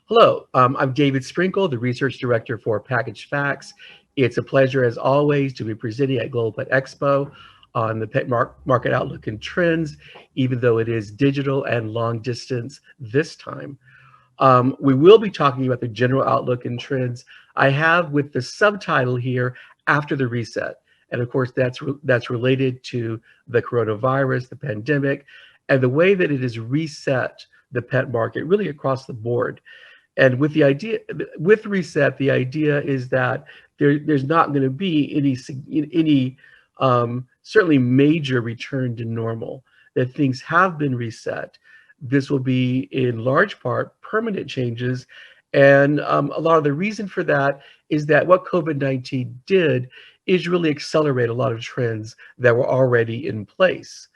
Hello, I'm David Sprinkle, the Research Director for Packaged Facts. It's a pleasure, as always, to be presenting at Global Pet Expo on the market outlook and trends, even though it is digital and long distance this time. We will be talking about the general outlook and trends. I have with the subtitle here, After the Reset. And of course, that's related to the coronavirus, the pandemic, and the way that it has reset the pet market really across the board. And with reset, the idea is that there's not going to be any certainly major return to normal. That things have been reset. This will be in large part permanent changes, and a lot of the reason for that is that what COVID-19 did is really accelerate a lot of trends that were already in place.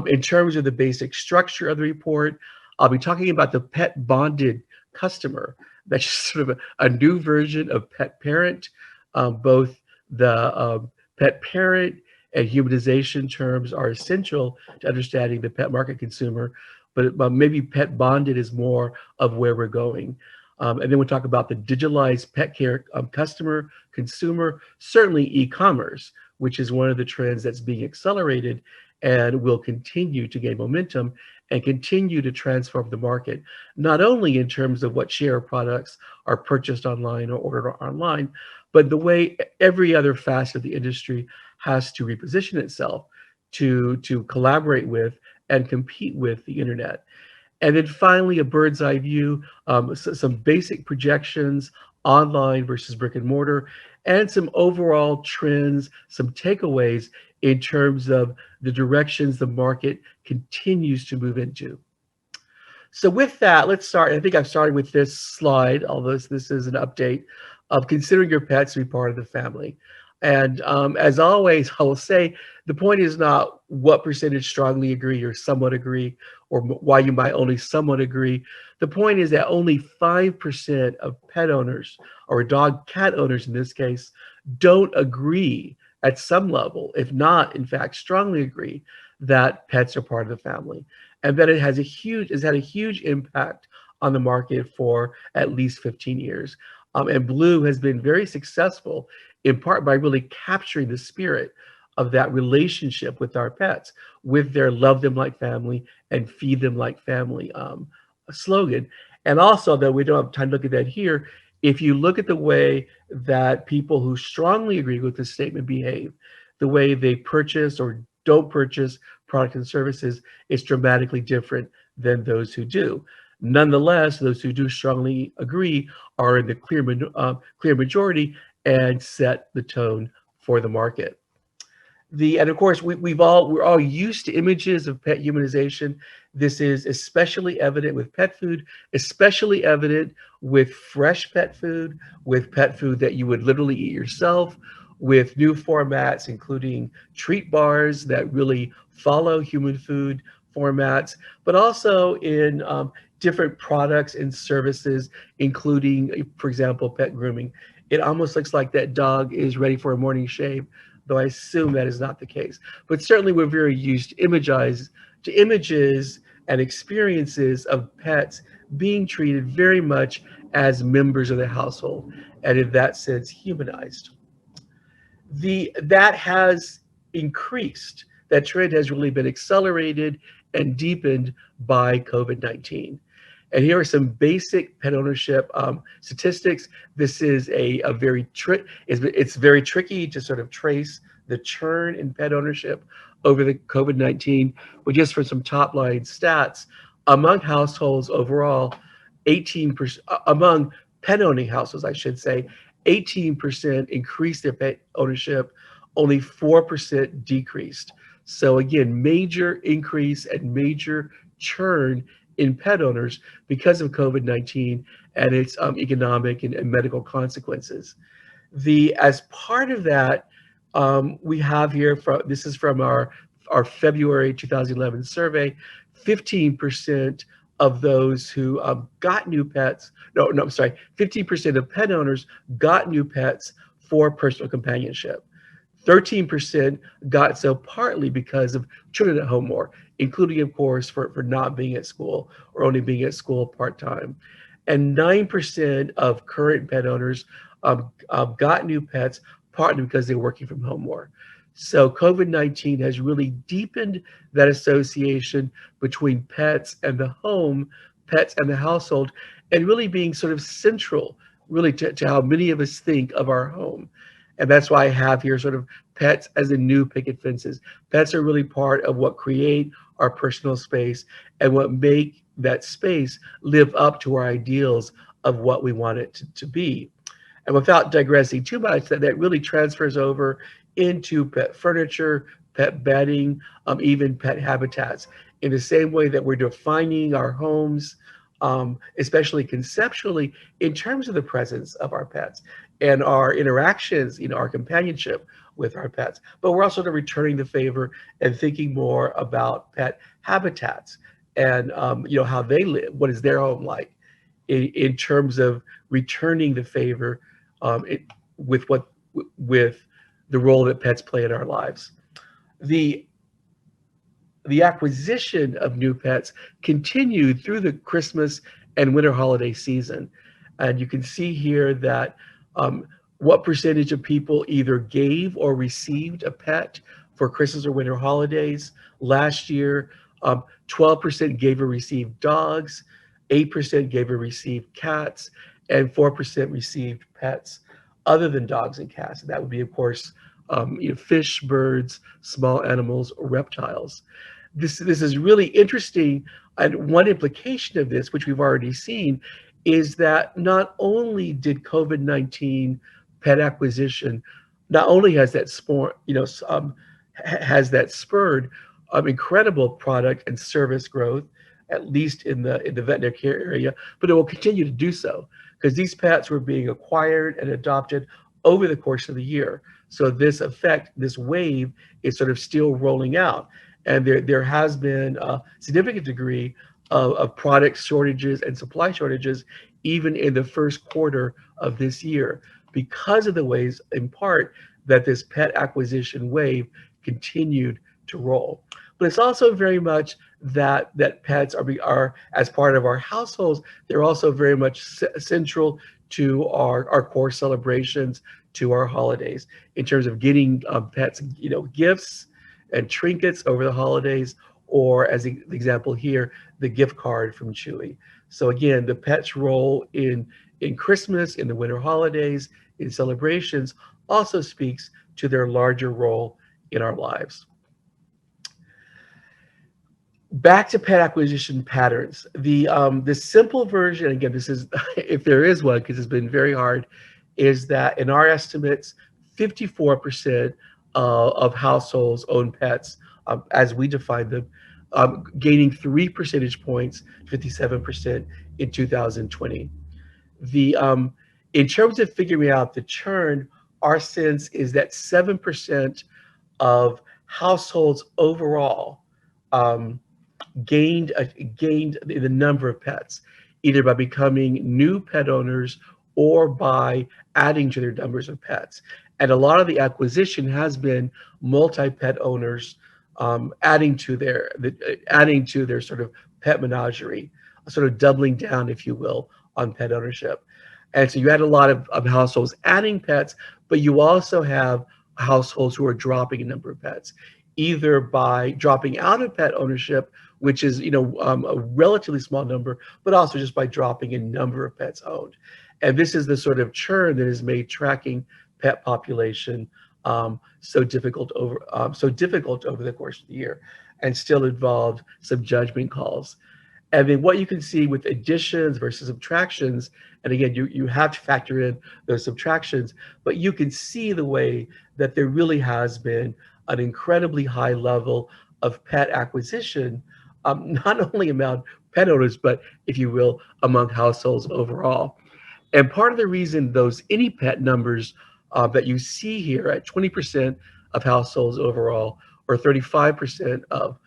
In terms of the basic structure of the report, I'll be talking about the pet bonded customer. That's just sort of a new version of pet parent. Both the pet parent and humanization terms are essential to understanding the pet market consumer, but maybe pet bonded is more of where we're going. And then we'll talk about the digitalized pet care customer, consumer, certainly e-commerce, which is one of the trends that's being accelerated and will continue to gain momentum and continue to transform the market, not only in terms of what share of products are purchased online or ordered online, but the way every other facet of the industry has to reposition itself to collaborate with and compete with the internet. And then finally, a bird's eye view, some basic projections online versus brick and mortar, and some overall trends, some takeaways in terms of the directions the market continues to move into. So with that, let's start. I think I've started with this slide, although this is an update of considering your pets to be part of the family. And as always, I will say the point is not what percentage strongly agree or somewhat agree, or why you might only somewhat agree. The point is that only 5% of pet owners, or dog cat owners in this case, don't agree at some level, if not, in fact, strongly agree that pets are part of the family, and that it's had a huge impact on the market for at least 15 years. And Blue has been very successful in part by really capturing the spirit of that relationship with our pets, with their love them like family and feed them like family slogan. And also, though we don't have time to look at that here, if you look at the way that people who strongly agree with this statement behave, the way they purchase or don't purchase products and services is dramatically different than those who do. Nonetheless, those who do strongly agree are in the clear majority and set the tone for the market. And of course we're all used to images of pet humanization. This is especially evident with pet food, especially evident with fresh pet food, with pet food that you would literally eat yourself, with new formats including treat bars that really follow human food formats, but also in different products and services, including, for example, pet grooming. It almost looks like that dog is ready for a morning shave, though I assume that is not the case. But certainly we're very used to images and experiences of pets being treated very much as members of the household, and in that sense, humanized. That has increased. That trend has really been accelerated and deepened by COVID-19. And here are some basic pet ownership statistics. This is it's very tricky to sort of trace the churn in pet ownership over the COVID-19, but just for some top line stats, among households overall, 18%, among pet owning households, I should say, 18% increased their pet ownership, only 4% decreased. So again, major increase and major churn in pet owners because of COVID-19 and its economic and medical consequences. As part of that, we have here, this is from our February 2011 survey, 15% of those who got new pets, I'm sorry, 15% of pet owners got new pets for personal companionship. 13% got so partly because of children at home more, including, of course, for not being at school or only being at school part-time. And 9% of current pet owners got new pets partly because they're working from home more. So COVID-19 has really deepened that association between pets and the home, pets and the household, and really being sort of central, really to how many of us think of our home. And that's why I have here sort of pets as the new picket fences. Pets are really part of what create our personal space and what make that space live up to our ideals of what we want it to be. And without digressing too much, that really transfers over into pet furniture, pet bedding, even pet habitats. In the same way that we're defining our homes, especially conceptually, in terms of the presence of our pets and our interactions, our companionship with our pets. But we're also returning the favor and thinking more about pet habitats and how they live. What is their home like? In terms of returning the favor it, with what with the role that pets play in our lives. The the acquisition of new pets continued through the Christmas and winter holiday season. And you can see here that what percentage of people either gave or received a pet for Christmas or winter holidays. Last year, 12% gave or received dogs, 8% gave or received cats, and 4% received pets other than dogs and cats. And that would be, of course, fish, birds, small animals, reptiles. This is really interesting. And one implication of this, which we've already seen, is that not only did COVID-19 pet acquisition, not only has that has that spurred incredible product and service growth, at least in the veterinary care area, but it will continue to do so because these pets were being acquired and adopted over the course of the year. So this effect, this wave, is sort of still rolling out, and there has been a significant degree of product shortages and supply shortages even in the first quarter of this year because of the ways, in part, that this pet acquisition wave continued to roll. But it's also very much that pets are as part of our households. They're also very much central to our core celebrations, to our holidays, in terms of getting pets, gifts and trinkets over the holidays, or as the example here, the gift card from Chewy. So again, the pet's role in Christmas, in the winter holidays, in celebrations, also speaks to their larger role in our lives. Back to pet acquisition patterns. The simple version, again, this is if there is one, because it's been very hard, is that in our estimates, 54% of households own pets, as we define them, gaining 3 percentage points, 57% in 2020. The In terms of figuring out the churn, our sense is that 7% of households overall um, gained the number of pets, either by becoming new pet owners or by adding to their numbers of pets. And a lot of the acquisition has been multi-pet owners adding to their sort of pet menagerie, sort of doubling down, if you will, on pet ownership. And so you had a lot of households adding pets, but you also have households who are dropping a number of pets, either by dropping out of pet ownership, which is a relatively small number, but also just by dropping in number of pets owned. And this is the sort of churn that has made tracking pet population so difficult over the course of the year, and still involved some judgment calls. And then what you can see with additions versus subtractions, and again, you have to factor in those subtractions, but you can see the way that there really has been an incredibly high level of pet acquisition, not only among pet owners, but if you will, among households overall. And part of the reason those any pet numbers that you see here at 20% of households overall, or 35% of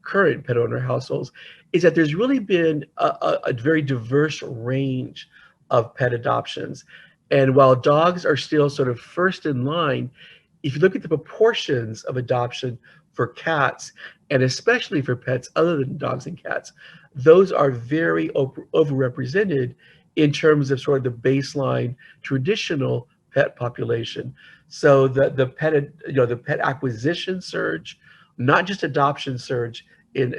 current pet owner households, is that there's really been a very diverse range of pet adoptions. And while dogs are still sort of first in line, if you look at the proportions of adoption for cats, and especially for pets other than dogs and cats, those are very overrepresented in terms of sort of the baseline traditional pet population. So the pet, the pet acquisition surge, not just adoption surge in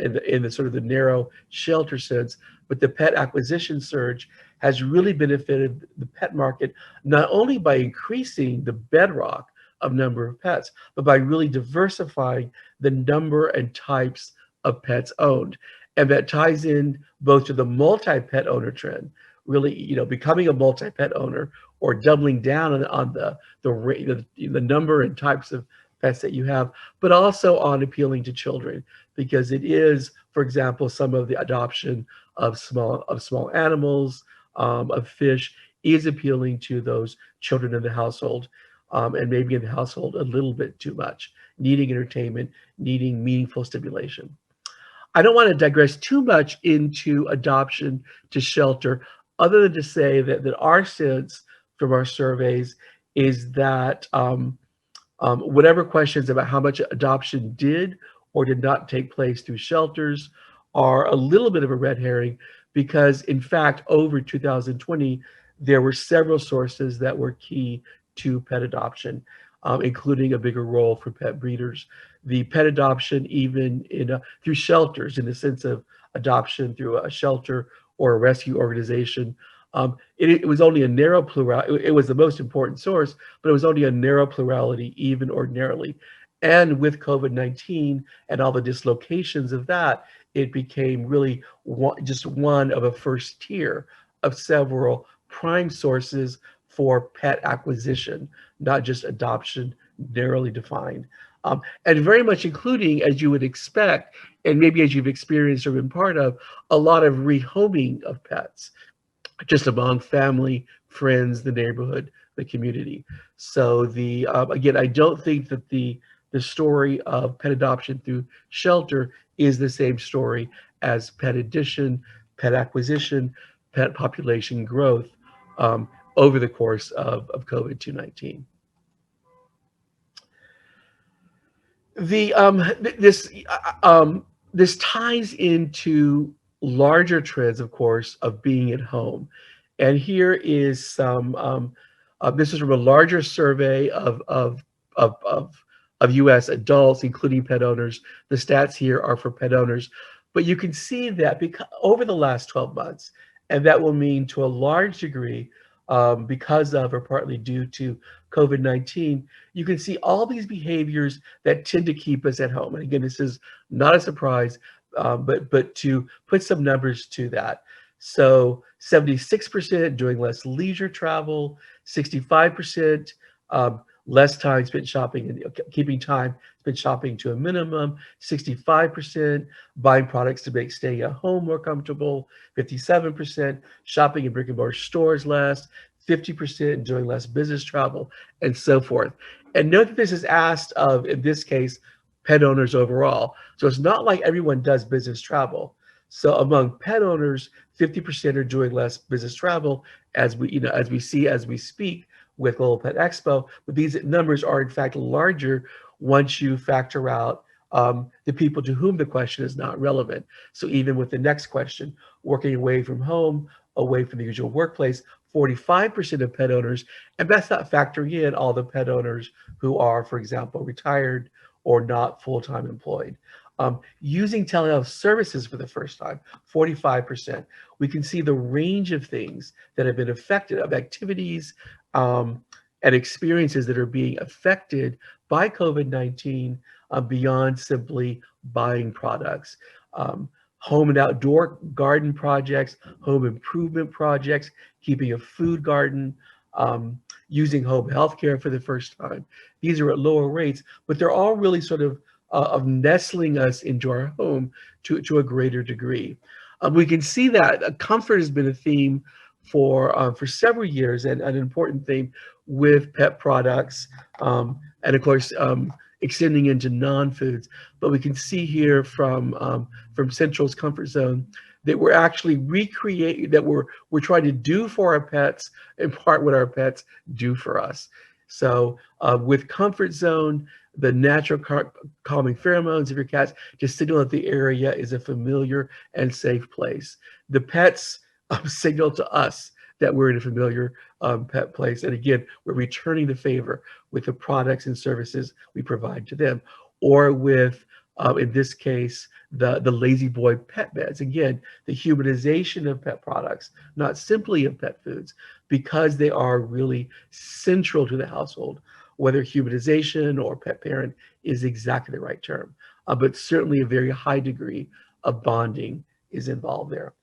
the sort of the narrow shelter sense, but the pet acquisition surge has really benefited the pet market, not only by increasing the bedrock of number of pets, but by really diversifying the number and types of pets owned. And that ties in both to the multi-pet owner trend, really, becoming a multi-pet owner or doubling down on the number and types of pets that you have, but also on appealing to children, because it is, for example, some of the adoption of small animals, of fish, is appealing to those children in the household, and maybe in the household a little bit too much, needing entertainment, needing meaningful stimulation. I don't want to digress too much into adoption to shelter, other than to say that our sense from our surveys is that whatever questions about how much adoption did or did not take place through shelters are a little bit of a red herring, because, in fact, over 2020, there were several sources that were key to pet adoption, including a bigger role for pet breeders. The pet adoption, even through shelters, in the sense of adoption through a shelter or a rescue organization, it was only a narrow plurality. It was the most important source, but it was only a narrow plurality, even ordinarily. And with COVID-19 and all the dislocations of that, it became really just one of a first tier of several prime sources for pet acquisition, not just adoption, narrowly defined. And very much including, as you would expect, and maybe as you've experienced or been part of, a lot of rehoming of pets, just among family, friends, the neighborhood, the community. So again, I don't think that the story of pet adoption through shelter is the same story as pet addition, pet acquisition, pet population growth, over the course of COVID-19. The this ties into larger trends, of course, of being at home, and here is some. This is from a larger survey of of of U.S. adults, including pet owners. The stats here are for pet owners, but you can see that because over the last 12 months, and that will mean to a large degree, because of or partly due to COVID-19, you can see all these behaviors that tend to keep us at home. And again, this is not a surprise, but to put some numbers to that. So 76% doing less leisure travel, 65% less time spent shopping and keeping time spent shopping to a minimum, 65% buying products to make staying at home more comfortable, 57% shopping in brick and mortar stores less, 50% doing less business travel, and so forth. And note that this is asked of, in this case, pet owners overall. So it's not like everyone does business travel. So among pet owners, 50% are doing less business travel, as we see as we speak with Global Pet Expo. But these numbers are in fact larger once you factor out the people to whom the question is not relevant. So even with the next question, working away from home, away from the usual workplace, 45% of pet owners, and that's not factoring in all the pet owners who are, for example, retired or not full-time employed. Using telehealth services for the first time, 45%. We can see the range of things that have been affected, of activities and experiences that are being affected by COVID-19, beyond simply buying products. Home and outdoor garden projects, home improvement projects, keeping a food garden, using home healthcare for the first time. These are at lower rates, but they're all really sort of nestling us into our home to a greater degree. We can see that comfort has been a theme for several years, and an important theme with pet products, and of course extending into non-foods. But we can see here from Central's Comfort Zone that we're actually recreating, that we're trying to do for our pets in part what our pets do for us. So with Comfort Zone, the natural calming pheromones of your cats to signal that the area is a familiar and safe place. The pets signal to us that we're in a familiar pet place. And again, we're returning the favor with the products and services we provide to them, or with, in this case, the Lazy Boy pet beds. Again, the humanization of pet products, not simply of pet foods, because they are really central to the household. Whether humanization or pet parent is exactly the right term, but certainly a very high degree of bonding is involved there.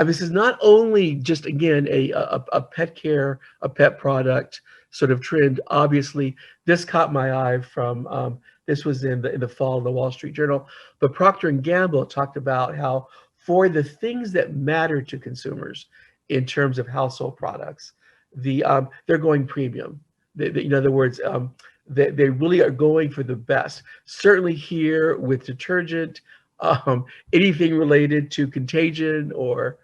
This is not only just, again, a pet care, a pet product sort of trend. Obviously, this caught my eye from, this was in the fall of the Wall Street Journal, but Procter and Gamble talked about how for the things that matter to consumers in terms of household products, they're going premium. In other words, they really are going for the best. Certainly here with detergent, anything related to contagion or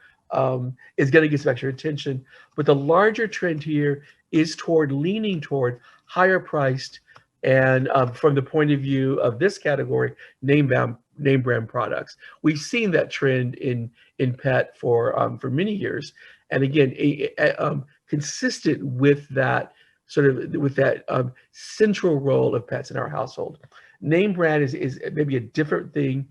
is going to get some extra attention. But the larger trend here is toward leaning toward higher priced and, from the point of view of this category, name brand products. We've seen that trend in pet for many years, and again, consistent with that central role of pets in our household. Name brand is maybe a different thing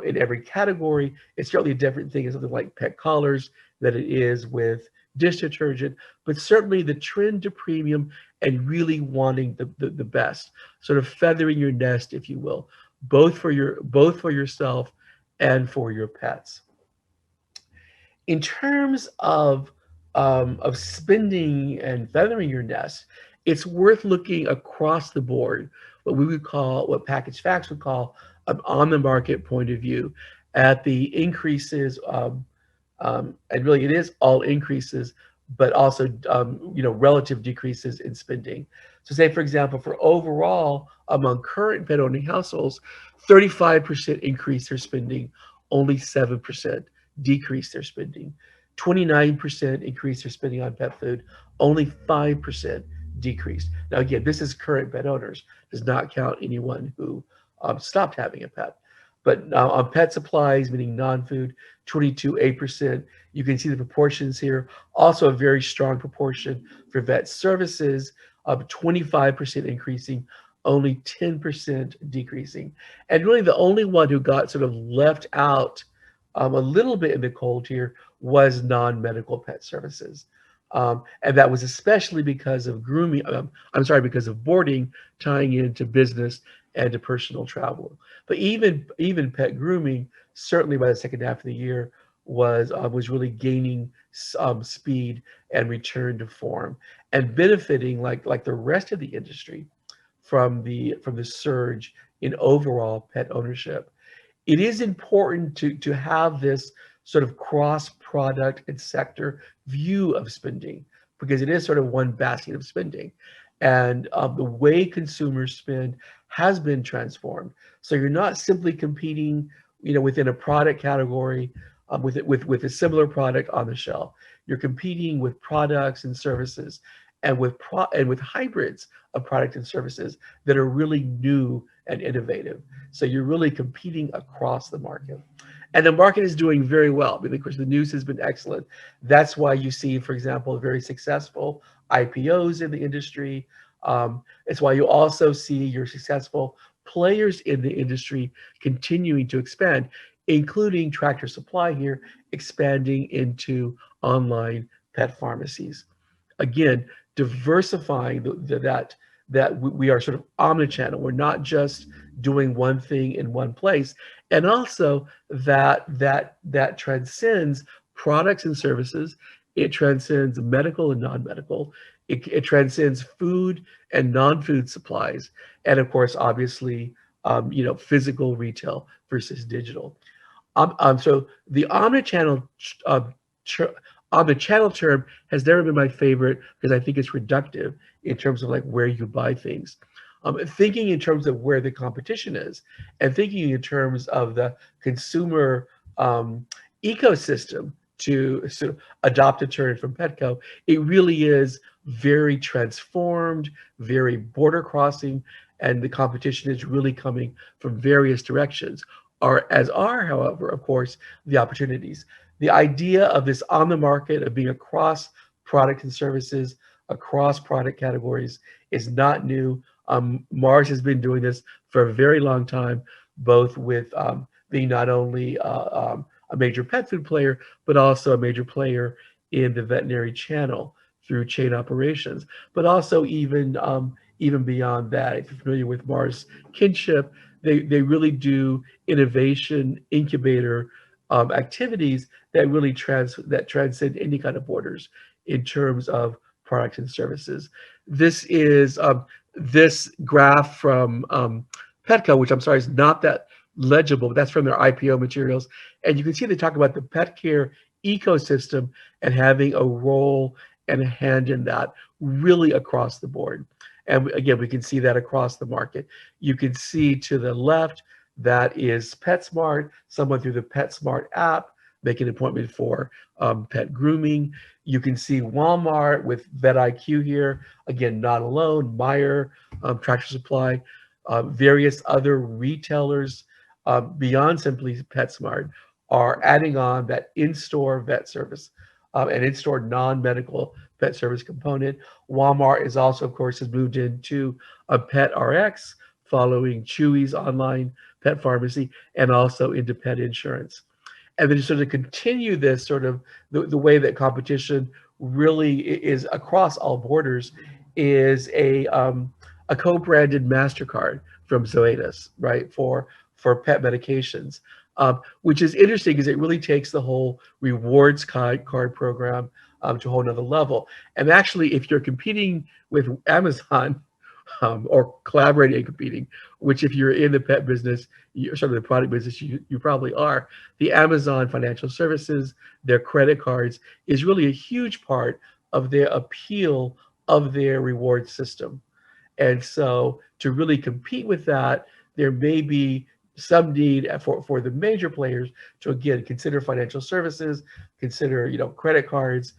in every category. It's certainly a different thing in something like pet collars than it is with dish detergent, but certainly the trend to premium and really wanting the best, sort of feathering your nest, if you will, both for yourself and for your pets. In terms of spending and feathering your nest, it's worth looking across the board, what Packaged Facts would call an on the market point of view at the increases, and really it is all increases, but also relative decreases in spending. So, say for example, for overall among current pet owning households, 35% increase their spending, only 7% decrease their spending. 29% increase their spending on pet food, only 5% decreased. Now, again, this is current pet owners, does not count anyone who stopped having a pet. But on pet supplies, meaning non-food, 22.8%. You can see the proportions here. Also a very strong proportion for vet services, 25% increasing, only 10% decreasing. And really the only one who got sort of left out a little bit in the cold here was non-medical pet services. And that was especially because of grooming, because of boarding tying into business and to personal travel. But even pet grooming, certainly by the second half of the year, was really gaining speed and return to form and benefiting like the rest of the industry from the surge in overall pet ownership. It is important to have this sort of cross product and sector view of spending, because it is sort of one basket of spending. And the way consumers spend has been transformed. So you're not simply competing, within a product category with a similar product on the shelf. You're competing with products and services, and with hybrids of product and services that are really new and innovative. So you're really competing across the market. And the market is doing very well. I mean, of course, the news has been excellent. That's why you see, for example, very successful IPOs in the industry. It's why you also see your successful players in the industry continuing to expand, including Tractor Supply here, expanding into online pet pharmacies. Again, diversifying that we are sort of omnichannel. We're not just doing one thing in one place, and also that transcends products and services. It transcends medical and non-medical. It transcends food and non-food supplies, and of course, obviously, physical retail versus digital. So the omnichannel uh, omnichannel term has never been my favorite because I think it's reductive in terms of like where you buy things. Thinking in terms of where the competition is, and thinking in terms of the consumer ecosystem, to sort of adopt a term from Petco, it really is very transformed, very border crossing, and the competition is really coming from various directions. However, of course, the opportunities. The idea of this on the market, of being across product and services, across product categories, is not new. Mars has been doing this for a very long time, both with being not only a major pet food player, but also a major player in the veterinary channel through chain operations, but also even beyond that. If you're familiar with Mars Kinship, they really do innovation incubator activities that really transcend any kind of borders in terms of products and services. This is this graph from Petco, which I'm sorry is not that legible, but that's from their IPO materials. And you can see they talk about the pet care ecosystem and having a role and a hand in that really across the board. And again, we can see that across the market. You can see to the left, that is PetSmart, someone through the PetSmart app, make an appointment for pet grooming. You can see Walmart with VetIQ here, again, not alone, Meijer, Tractor Supply, various other retailers beyond simply PetSmart are adding on that in-store vet service, an in-store non-medical pet service component. Walmart is also, of course, has moved into a Pet RX following Chewy's online pet pharmacy and also into pet insurance. And then to sort of continue this sort of the way that competition really is across all borders is a co-branded MasterCard from Zoetis, right, for pet medications, which is interesting because it really takes the whole rewards card program to a whole nother level. And actually, if you're competing with Amazon, or collaborating and competing, which if you're in the pet business, you're sort of the product business, you probably are. The Amazon financial services, their credit cards is really a huge part of their appeal of their reward system. And so to really compete with that, there may be some need for the major players to again consider financial services, consider credit cards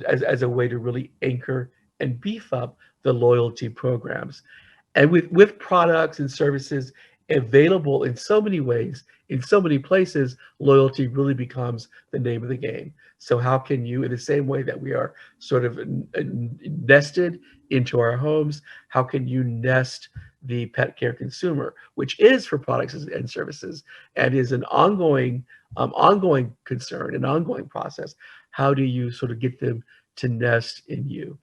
as a way to really anchor and beef up the loyalty programs. And with products and services available in so many ways, in so many places, loyalty really becomes the name of the game. So how can you, in the same way that we are sort of nested into our homes, how can you nest the pet care consumer, which is for products and services, and is an ongoing concern, an ongoing process? How do you sort of get them to nest in you?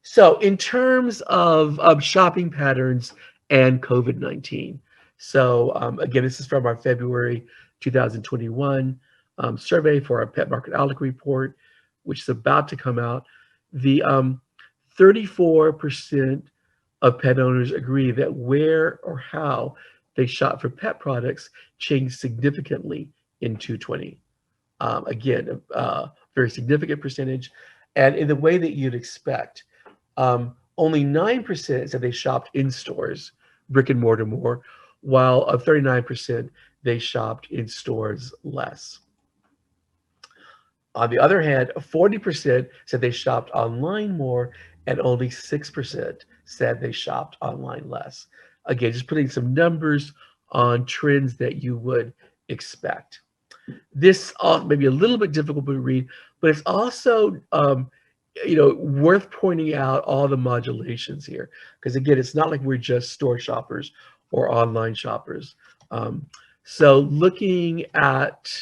So, in terms of shopping patterns and COVID-19, so again, this is from our February 2021 survey for our Pet Market Outlook report, which is about to come out. The 34% of pet owners agree that where or how they shop for pet products changed significantly in 2020. Again, a very significant percentage, and in the way that you'd expect. Only 9% said they shopped in stores, brick and mortar more, while of 39% they shopped in stores less. On the other hand, 40% said they shopped online more, and only 6% said they shopped online less. Again, just putting some numbers on trends that you would expect. This may be a little bit difficult to read, but it's also worth pointing out all the modulations here, because again, it's not like we're just store shoppers or online shoppers. So looking at,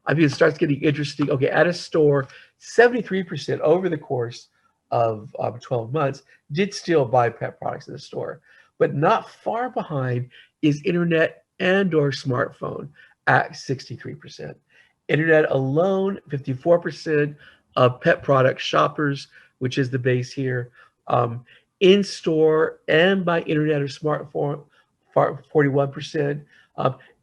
I mean, it starts getting interesting. Okay, at a store, 73% over the course of 12 months did still buy pet products in the store, but not far behind is internet and or smartphone at 63%. Internet alone, 54% of pet product shoppers, which is the base here, in store and by internet or smartphone, 41%.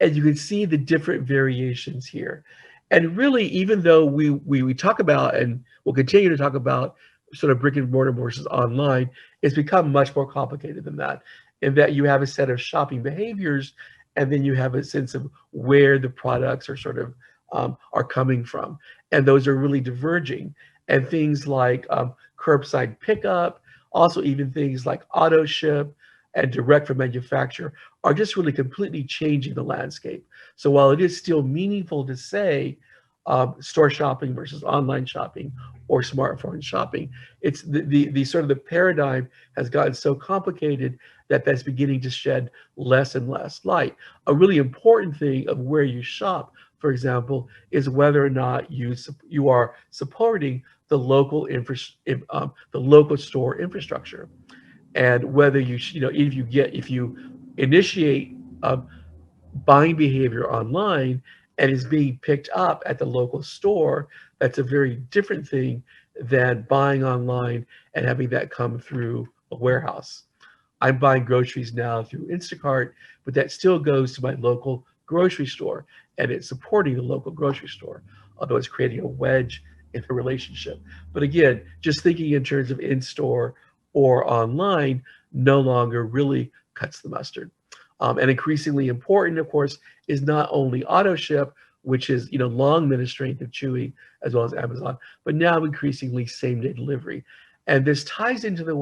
And you can see the different variations here. And really, even though we talk about and we'll continue to talk about sort of brick and mortar versus online, it's become much more complicated than that, in that you have a set of shopping behaviors, and then you have a sense of where the products are sort of are coming from, and those are really diverging. And things like curbside pickup, also even things like auto ship and direct from manufacturer are just really completely changing the landscape. So while it is still meaningful to say store shopping versus online shopping or smartphone shopping. It's the sort of the paradigm has gotten so complicated that that's beginning to shed less and less light. A really important thing of where you shop, for example, is whether or not you are supporting the local store infrastructure, and whether if you initiate um, buying behavior online and is being picked up at the local store, that's a very different thing than buying online and having that come through a warehouse. I'm buying groceries now through Instacart, but that still goes to my local grocery store and it's supporting the local grocery store, although it's creating a wedge in the relationship. But again, just thinking in terms of in store or online no longer really cuts the mustard. And increasingly important, of course, is not only auto ship, which is long been a strength of Chewy as well as Amazon, but now increasingly same day delivery. And this ties into the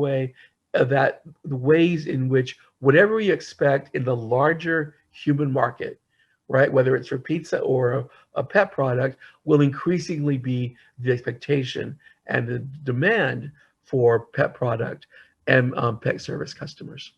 ways in which whatever we expect in the larger human market, right, whether it's for pizza or a pet product, will increasingly be the expectation and the demand for pet product and pet service customers.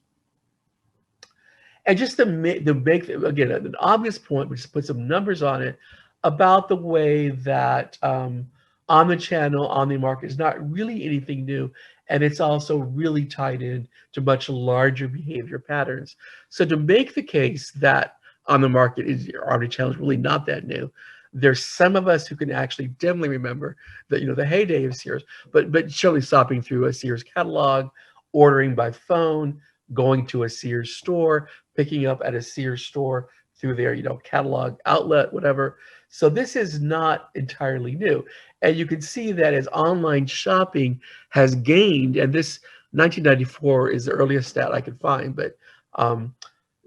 And just to make again an obvious point, which is put some numbers on it about the way that omnichannel, omni-market is not really anything new, and it's also really tied in to much larger behavior patterns. So to make the case that on the market is omnichannel is really not that new, there's some of us who can actually definitely remember that the heyday of Sears, but surely stopping through a Sears catalog, ordering by phone, going to a Sears store, picking up at a Sears store through their, catalog outlet, whatever. So this is not entirely new. And you can see that as online shopping has gained, and this 1994 is the earliest stat I could find, but um,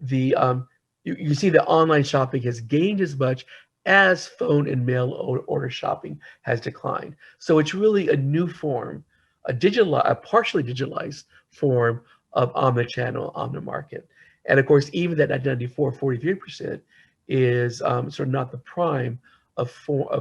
the you see that online shopping has gained as much as phone and mail order shopping has declined. So it's really a new form, a partially digitalized form of omnichannel, omni-market. And of course, even that 94, 43% is sort of not the prime of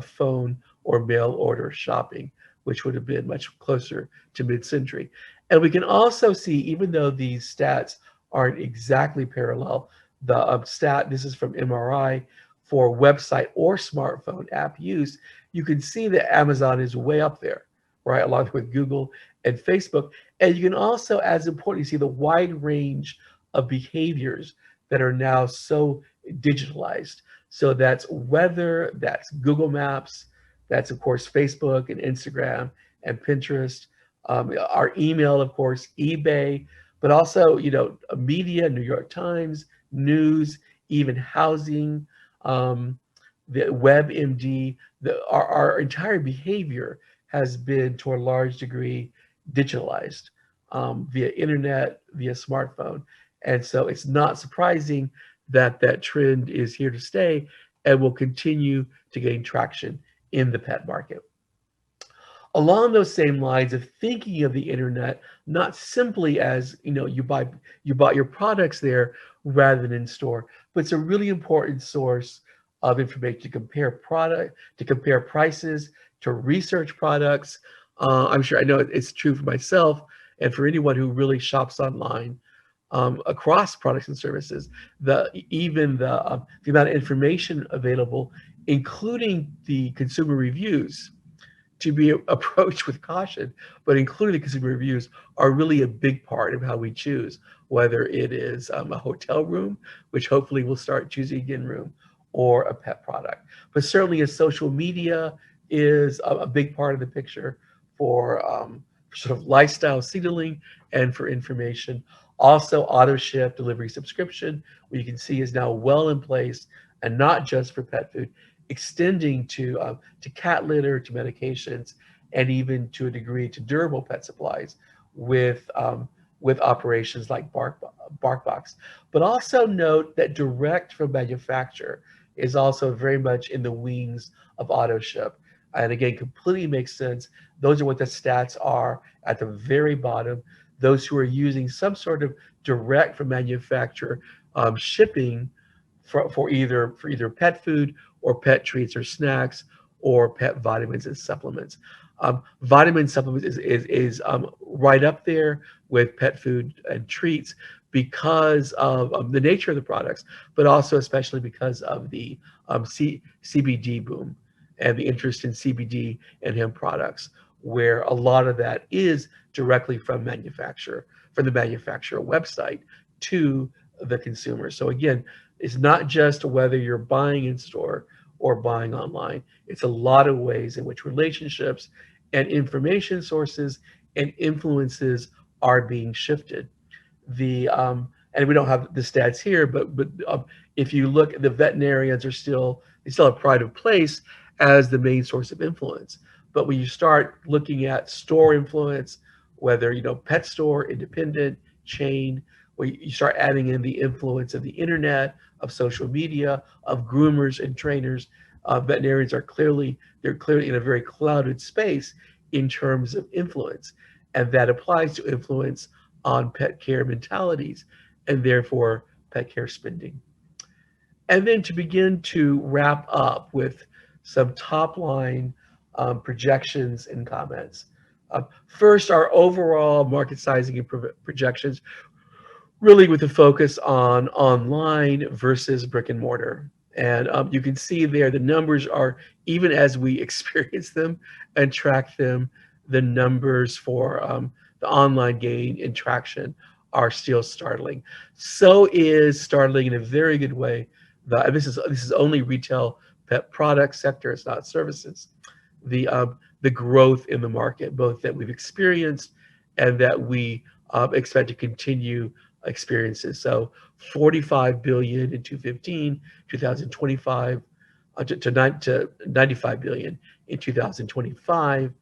phone or mail order shopping, which would have been much closer to mid-century. And we can also see, even though these stats aren't exactly parallel, the this is from MRI, for website or smartphone app use, you can see that Amazon is way up there, right, along with Google and Facebook. And you can also, as important, you see the wide range of behaviors that are now so digitalized. So that's weather, that's Google Maps, that's of course Facebook and Instagram and Pinterest, our email, of course, eBay, but also media, New York Times, news, even housing, um, the WebMD. Our entire behavior has been to a large degree digitalized via internet, via smartphone. And so it's not surprising that that trend is here to stay and will continue to gain traction in the pet market. Along those same lines of thinking of the internet not simply as you bought your products there rather than in store, but it's a really important source of information to compare prices, to research products. I'm sure I know it's true for myself and for anyone who really shops online across products and services. The amount of information available, including the consumer reviews, to be approached with caution, but including the consumer reviews are really a big part of how we choose, whether it is a hotel room, which hopefully we'll start choosing again room, or a pet product. But certainly as social media is a big part of the picture for sort of lifestyle signaling and for information. Also, auto ship delivery subscription, what you can see is now well in place, and not just for pet food, extending to cat litter, to medications, and even to a degree to durable pet supplies with operations like BarkBox. But also note that direct from manufacturer is also very much in the wings of auto ship. And again, completely makes sense. Those are what the stats are at the very bottom. Those who are using some sort of direct from manufacturer shipping for either pet food or pet treats or snacks, or pet vitamins and supplements. Vitamin supplements is right up there with pet food and treats because of the nature of the products, but also especially because of the CBD boom and the interest in CBD and hemp products, where a lot of that is directly from the manufacturer website to the consumer. So again, it's not just whether you're buying in store or buying online. It's a lot of ways in which relationships and information sources and influences are being shifted. And we don't have the stats here, but if you look, the veterinarians they still have pride of place as the main source of influence. But when you start looking at store influence, whether pet store, independent, chain, where you start adding in the influence of the internet, of social media, of groomers and trainers, veterinarians they're clearly in a very clouded space in terms of influence, and that applies to influence on pet care mentalities and therefore pet care spending. And then to begin to wrap up with some top line projections and comments. First, our overall market sizing and projections, really with a focus on online versus brick and mortar. And you can see there the numbers are, even as we experience them and track them, the numbers for the online gain and traction are still startling. So is startling in a very good way. This is only retail pet product sector. It's not services. The growth in the market, both that we've experienced and that we expect to continue experiences. So 45 billion in 2025, to 95 billion in 2025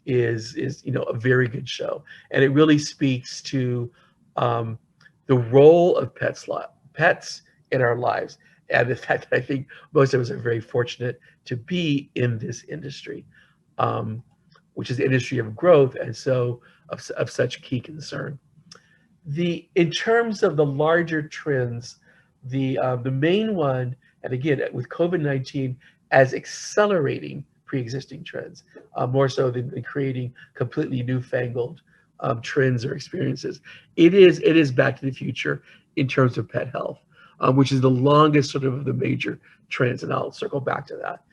is a very good show, and it really speaks to um, the role of pets in our lives, and the fact that I think most of us are very fortunate to be in this industry, um, which is the industry of growth, and so of such key concern. In terms of the larger trends, the main one, and again with COVID-19 as accelerating pre-existing trends, more so than creating completely newfangled trends or experiences. It is Back to the Future in terms of pet health, which is the longest sort of the major trends, and I'll circle back to that.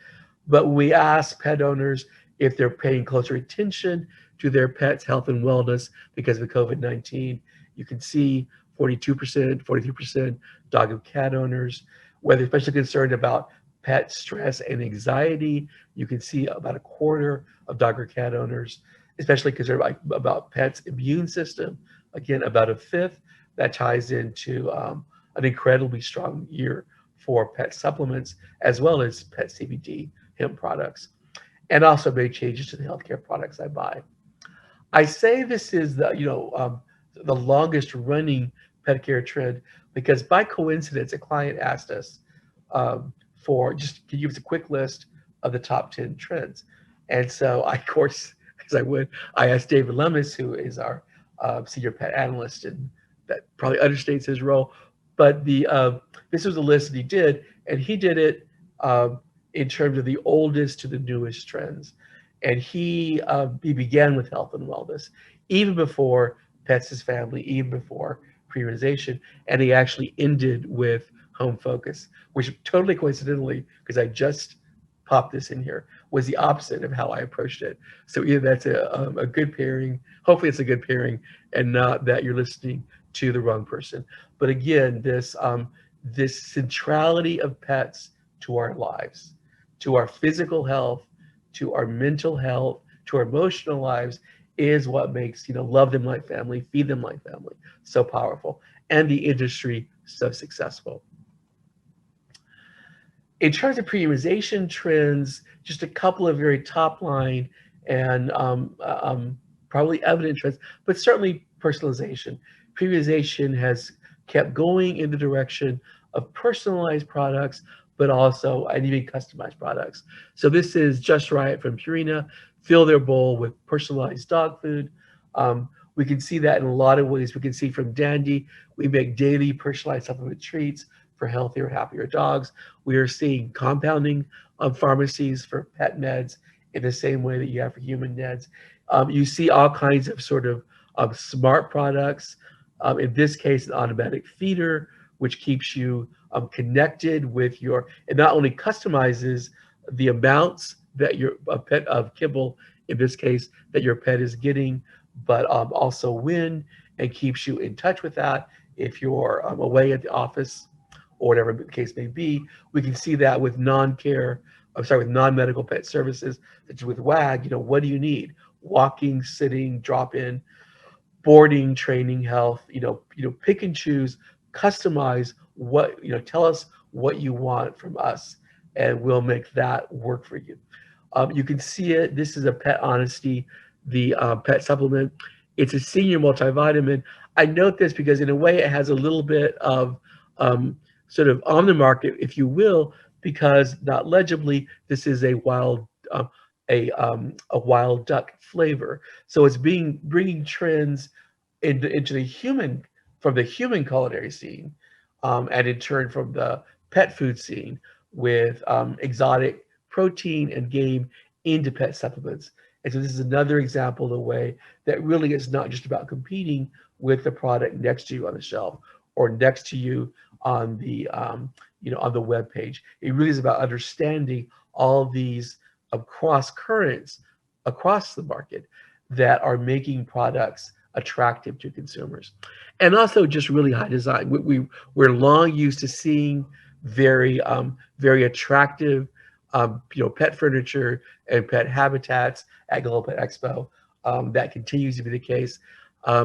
But we ask pet owners if they're paying closer attention to their pet's health and wellness because of COVID-19. You can see 42%, 43% dog and cat owners, whether especially concerned about pet stress and anxiety. You can see about a quarter of dog or cat owners, especially concerned about pets' immune system. Again, about a fifth. That ties into an incredibly strong year for pet supplements as well as pet CBD hemp products, and also made changes to the healthcare products I buy. I say this is the longest running pet care trend because by coincidence, a client asked us for just to give us a quick list of the top 10 trends. And so I, of course, as I would, I asked David Lemus, who is our senior pet analyst, and that probably understates his role. But this was a list that he did, and he did it in terms of the oldest to the newest trends. And he began with health and wellness, even before pets as family, even before premiumization, and he actually ended with home focus, which totally coincidentally, because I just popped this in here, was the opposite of how I approached it. So either that's a good pairing, hopefully it's a good pairing, and not that you're listening to the wrong person. But again, this centrality of pets to our lives, to our physical health, to our mental health, to our emotional lives, is what makes love them like family, feed them like family so powerful, and the industry so successful. In terms of premiumization trends, just a couple of very top line and probably evident trends, but certainly personalization. Premiumization has kept going in the direction of personalized products, but also and even customized products. So this is Just Right from Purina. Fill their bowl with personalized dog food. We can see that in a lot of ways. We can see from Dandy, we make daily personalized supplement treats for healthier, happier dogs. We are seeing compounding of pharmacies for pet meds in the same way that you have for human meds. You see all kinds of sort of smart products. In this case, an automatic feeder, which keeps you connected with your, it not only customizes the amounts that your a pet of kibble, in this case, that your pet is getting, but also when, and keeps you in touch with that. If you're away at the office or whatever the case may be, we can see that with non-care, I'm sorry, with non-medical pet services, such as with WAG. What do you need? Walking, sitting, drop in, boarding, training, health. Pick and choose, customize what, tell us what you want from us, and we'll make that work for you. You can see it. This is a Pet Honesty, the pet supplement. It's a senior multivitamin. I note this because, in a way, it has a little bit of sort of on the market, if you will, because not legibly, this is a wild duck flavor. So it's being bringing trends into the human, from the human culinary scene, and in turn from the pet food scene, with exotic protein and game into pet supplements. And so this is another example of a way that really is not just about competing with the product next to you on the shelf or next to you on the on the web page. It really is about understanding all these cross currents across the market that are making products attractive to consumers, and also just really high design. We're long used to seeing very attractive pet furniture and pet habitats at Global Pet Expo. That continues to be the case.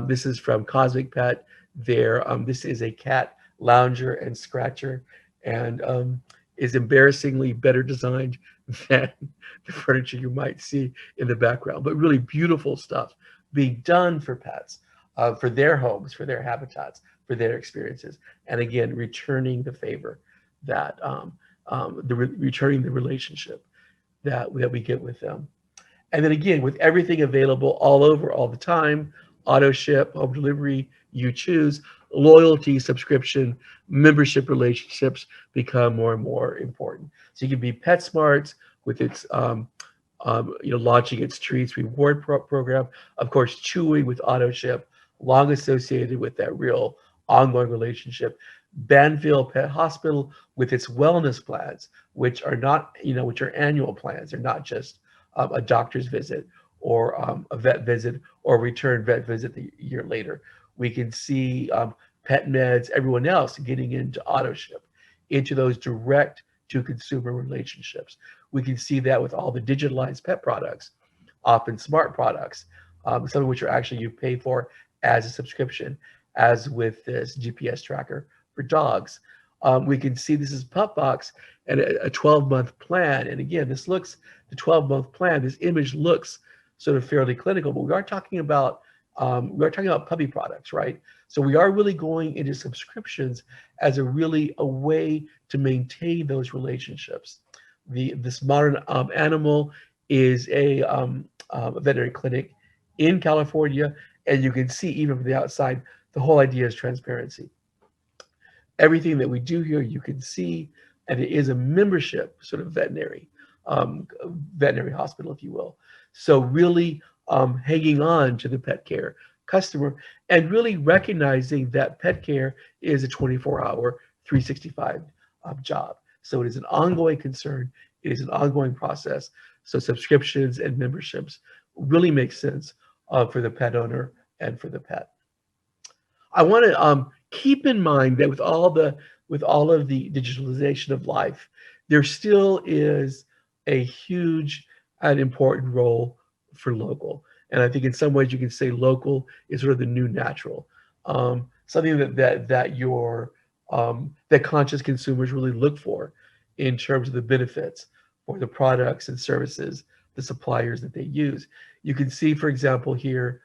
This is from Cosmic Pet. This is a cat lounger and scratcher, and is embarrassingly better designed than the furniture you might see in the background. But really beautiful stuff being done for pets, for their homes, for their habitats, for their experiences, and again, returning the favor that returning the relationship that we get with them. And then again, with everything available all over all the time, auto ship, home delivery, you choose, loyalty, subscription, membership relationships become more and more important. So you can be PetSmart with its launching its treats reward program. Of course, Chewy with auto ship, long associated with that real ongoing relationship. Banville Pet Hospital with its wellness plans, which are not, which are annual plans. They're not just a doctor's visit or a vet visit or return vet visit the year later. We can see Pet Meds, everyone else getting into auto ship, into those direct to consumer relationships. We can see that with all the digitalized pet products, often smart products, some of which are actually you pay for as a subscription, as with this GPS tracker for dogs. We can see this is PupBox and a 12-month plan. And again, the 12-month plan, this image looks sort of fairly clinical, but we are talking about puppy products, right? So we are really going into subscriptions as a way to maintain those relationships. This modern animal is a veterinary clinic in California, and you can see even from the outside, the whole idea is transparency. Everything that we do here, you can see, and it is a membership sort of veterinary hospital, if you will. So really hanging on to the pet care customer and really recognizing that pet care is a 24-hour, 365 job. So it is an ongoing concern. It is an ongoing process. So subscriptions and memberships really make sense for the pet owner and for the pet. I want to keep in mind that with all of the digitalization of life, there still is a huge and important role for local. And I think in some ways you can say local is sort of the new natural, something that conscious consumers really look for in terms of the benefits for the products and services, the suppliers that they use. You can see, for example, here,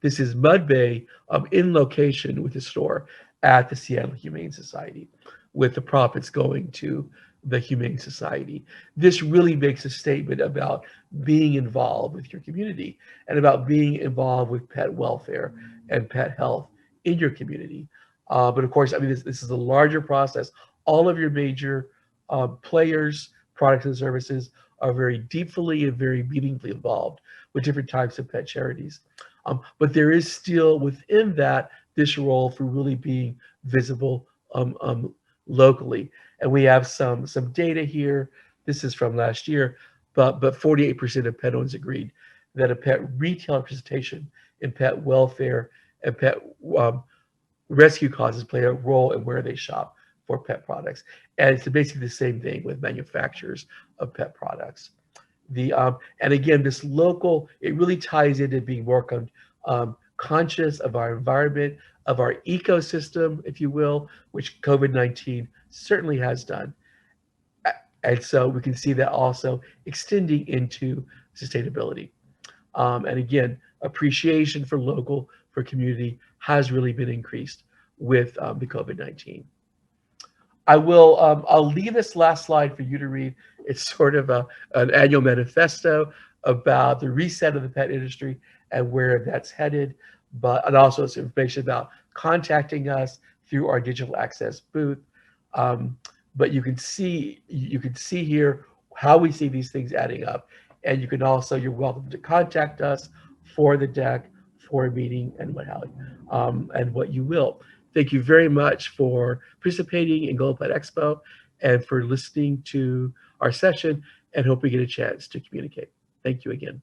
this is Mud Bay in location with the store at the Seattle Humane Society, with the profits going to the Humane Society. This really makes a statement about being involved with your community and about being involved with pet welfare and pet health in your community. But of course, I mean, this is a larger process. All of your major players, products and services are very deeply and very meaningfully involved with different types of pet charities. But there is still within that this role for really being visible locally. And we have some data here. This is from last year, but 48% of pet owners agreed that a pet retailer presentation in pet welfare and pet um, rescue causes play a role in where they shop for pet products. And it's basically the same thing with manufacturers of pet products. And again, this local, it really ties into being more conscious of our environment, of our ecosystem, if you will, which COVID-19 certainly has done. And so we can see that also extending into sustainability. And again, appreciation for local, for community has really been increased with the COVID-19. I'll leave this last slide for you to read. It's sort of an annual manifesto about the reset of the pet industry and where that's headed, and also some information about contacting us through our digital access booth. Um, but you can see here how we see these things adding up, and you're welcome to contact us for the deck, for a meeting, and what you will. Thank you very much for participating in Global Pet Expo and for listening to our session, and hope we get a chance to communicate. Thank you again.